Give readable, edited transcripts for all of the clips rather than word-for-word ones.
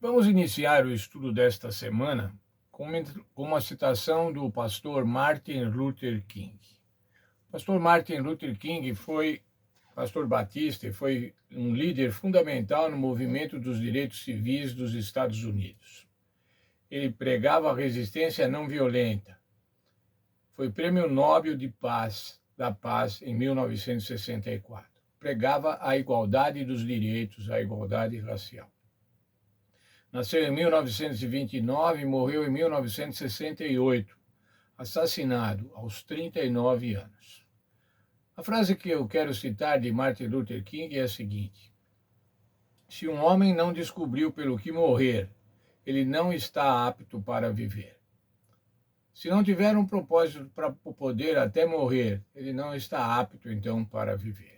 Vamos iniciar o estudo desta semana com uma citação do pastor Martin Luther King. O pastor Martin Luther King foi pastor batista e foi um líder fundamental no movimento dos direitos civis dos Estados Unidos. Ele pregava a resistência não violenta. Foi Prêmio Nobel da Paz em 1964. Pregava a igualdade dos direitos, a igualdade racial. Nasceu em 1929 e morreu em 1968, assassinado aos 39 anos. A frase que eu quero citar de Martin Luther King é a seguinte: se um homem não descobriu pelo que morrer, ele não está apto para viver. Se não tiver um propósito para poder até morrer, ele não está apto então para viver.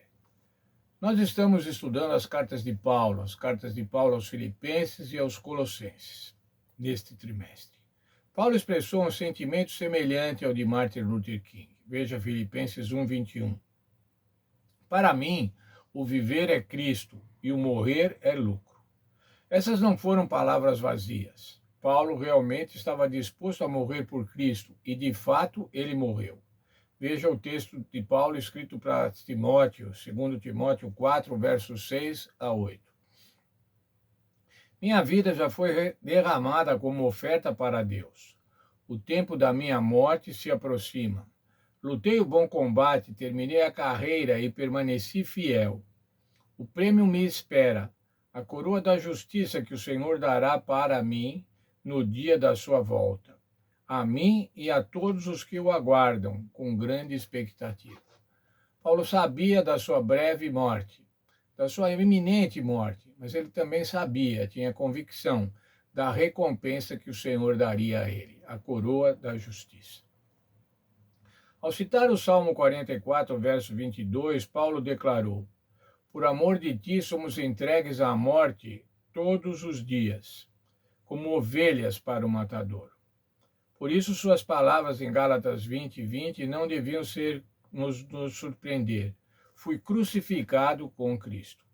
Nós estamos estudando as cartas de Paulo aos Filipenses e aos Colossenses, neste trimestre. Paulo expressou um sentimento semelhante ao de Martin Luther King. Veja Filipenses 1:21. Para mim, o viver é Cristo e o morrer é lucro. Essas não foram palavras vazias. Paulo realmente estava disposto a morrer por Cristo e, de fato, ele morreu. Veja o texto de Paulo escrito para Timóteo, 2 Timóteo 4, versos 6 a 8. Minha vida já foi derramada como oferta para Deus. O tempo da minha morte se aproxima. Lutei o bom combate, terminei a carreira e permaneci fiel. O prêmio me espera, a coroa da justiça que o Senhor dará para mim no dia da sua volta. A mim e a todos os que o aguardam, com grande expectativa. Paulo sabia da sua breve morte, da sua iminente morte, mas ele também sabia, tinha convicção da recompensa que o Senhor daria a ele, a coroa da justiça. Ao citar o Salmo 44, verso 22, Paulo declarou: por amor de ti somos entregues à morte todos os dias, como ovelhas para o matador. Por isso, suas palavras em Gálatas 20:20 não deviam nos surpreender. Fui crucificado com Cristo.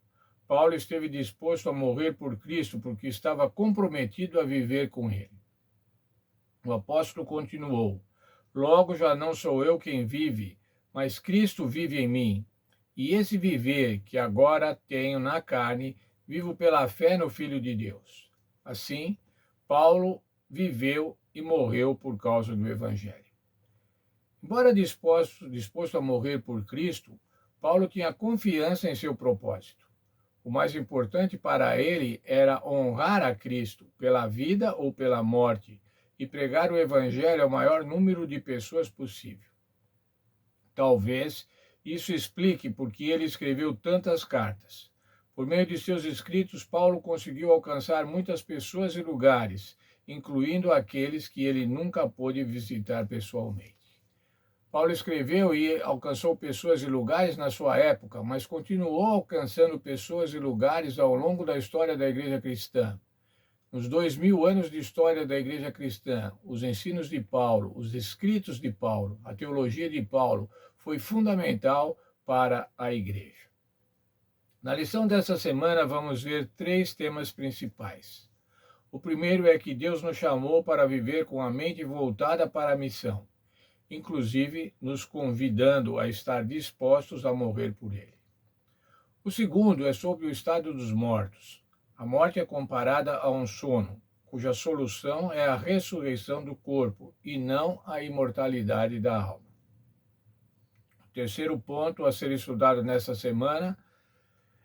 Paulo esteve disposto a morrer por Cristo porque estava comprometido a viver com ele. O apóstolo continuou: logo já não sou eu quem vive, mas Cristo vive em mim. E esse viver que agora tenho na carne, vivo pela fé no Filho de Deus. Assim, Paulo viveu e morreu por causa do Evangelho. Embora disposto a morrer por Cristo, Paulo tinha confiança em seu propósito. O mais importante para ele era honrar a Cristo pela vida ou pela morte e pregar o Evangelho ao maior número de pessoas possível. Talvez isso explique por que ele escreveu tantas cartas. Por meio de seus escritos, Paulo conseguiu alcançar muitas pessoas e lugares, incluindo aqueles que ele nunca pôde visitar pessoalmente. Paulo escreveu e alcançou pessoas e lugares na sua época, mas continuou alcançando pessoas e lugares ao longo da história da Igreja Cristã. Nos 2000 anos de história da Igreja Cristã, os ensinos de Paulo, os escritos de Paulo, a teologia de Paulo foi fundamental para a Igreja. Na lição dessa semana, vamos ver 3 temas principais. O primeiro é que Deus nos chamou para viver com a mente voltada para a missão, inclusive nos convidando a estar dispostos a morrer por Ele. O segundo é sobre o estado dos mortos. A morte é comparada a um sono, cuja solução é a ressurreição do corpo e não a imortalidade da alma. O terceiro ponto a ser estudado nesta semana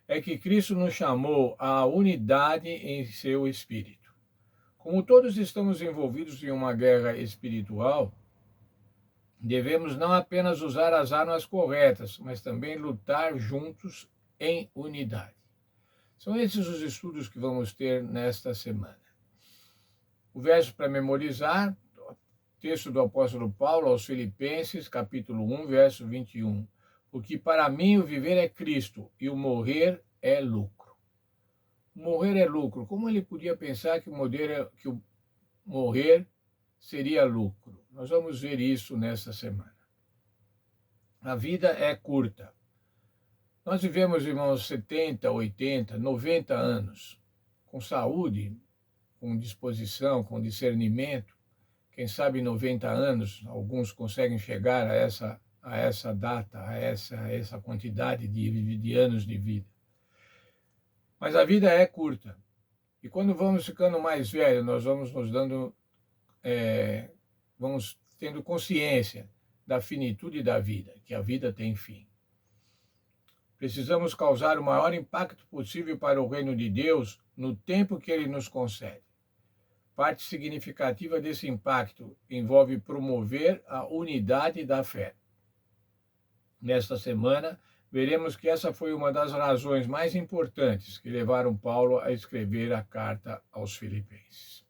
é que Cristo nos chamou à unidade em seu espírito. Como todos estamos envolvidos em uma guerra espiritual, devemos não apenas usar as armas corretas, mas também lutar juntos em unidade. São esses os estudos que vamos ter nesta semana. O verso para memorizar, texto do apóstolo Paulo aos Filipenses, capítulo 1, verso 21. Porque para mim o viver é Cristo e o morrer é lucro. Morrer é lucro. Como ele podia pensar que o morrer seria lucro? Nós vamos ver isso nesta semana. A vida é curta. Nós vivemos, irmãos, 70, 80, 90 anos, com saúde, com disposição, com discernimento. Quem sabe 90 anos, alguns conseguem chegar a essa data, a essa quantidade de anos de vida. Mas a vida é curta. E quando vamos ficando mais velhos, nós vamos nos dando, vamos tendo consciência da finitude da vida, que a vida tem fim. Precisamos causar o maior impacto possível para o reino de Deus no tempo que Ele nos concede. Parte significativa desse impacto envolve promover a unidade da fé. Nesta semana, veremos que essa foi uma das razões mais importantes que levaram Paulo a escrever a carta aos Filipenses.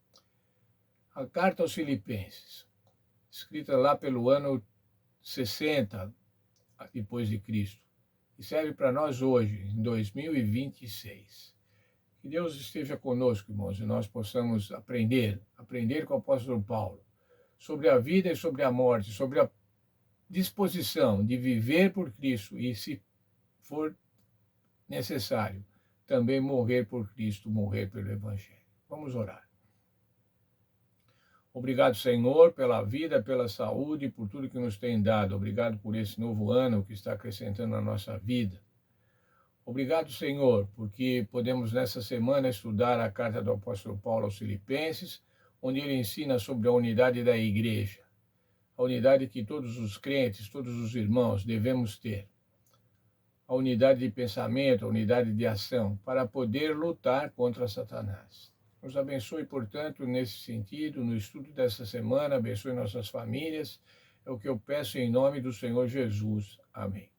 A carta aos Filipenses, escrita lá pelo ano 60 depois de Cristo, e serve para nós hoje, em 2026. Que Deus esteja conosco, irmãos, e nós possamos aprender com o apóstolo Paulo, sobre a vida e sobre a morte, sobre a disposição de viver por Cristo e, se for necessário, também morrer por Cristo, morrer pelo Evangelho. Vamos orar. Obrigado, Senhor, pela vida, pela saúde, por tudo que nos tem dado. Obrigado por esse novo ano que está acrescentando na nossa vida. Obrigado, Senhor, porque podemos nessa semana estudar a carta do apóstolo Paulo aos Filipenses, onde ele ensina sobre a unidade da igreja, a unidade que todos os crentes, todos os irmãos devemos ter, a unidade de pensamento, a unidade de ação, para poder lutar contra Satanás. Nos abençoe, portanto, nesse sentido, no estudo dessa semana, abençoe nossas famílias, é o que eu peço em nome do Senhor Jesus. Amém.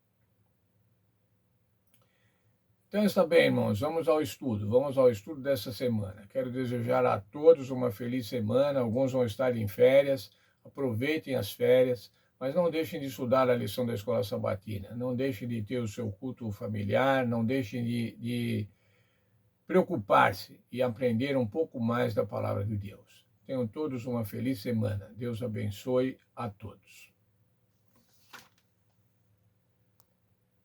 Então está bem, irmãos, vamos ao estudo dessa semana. Quero desejar a todos uma feliz semana, alguns vão estar em férias, aproveitem as férias, mas não deixem de estudar a lição da Escola Sabatina, não deixem de ter o seu culto familiar, não deixem de preocupar-se e aprender um pouco mais da palavra de Deus. Tenham todos uma feliz semana. Deus abençoe a todos.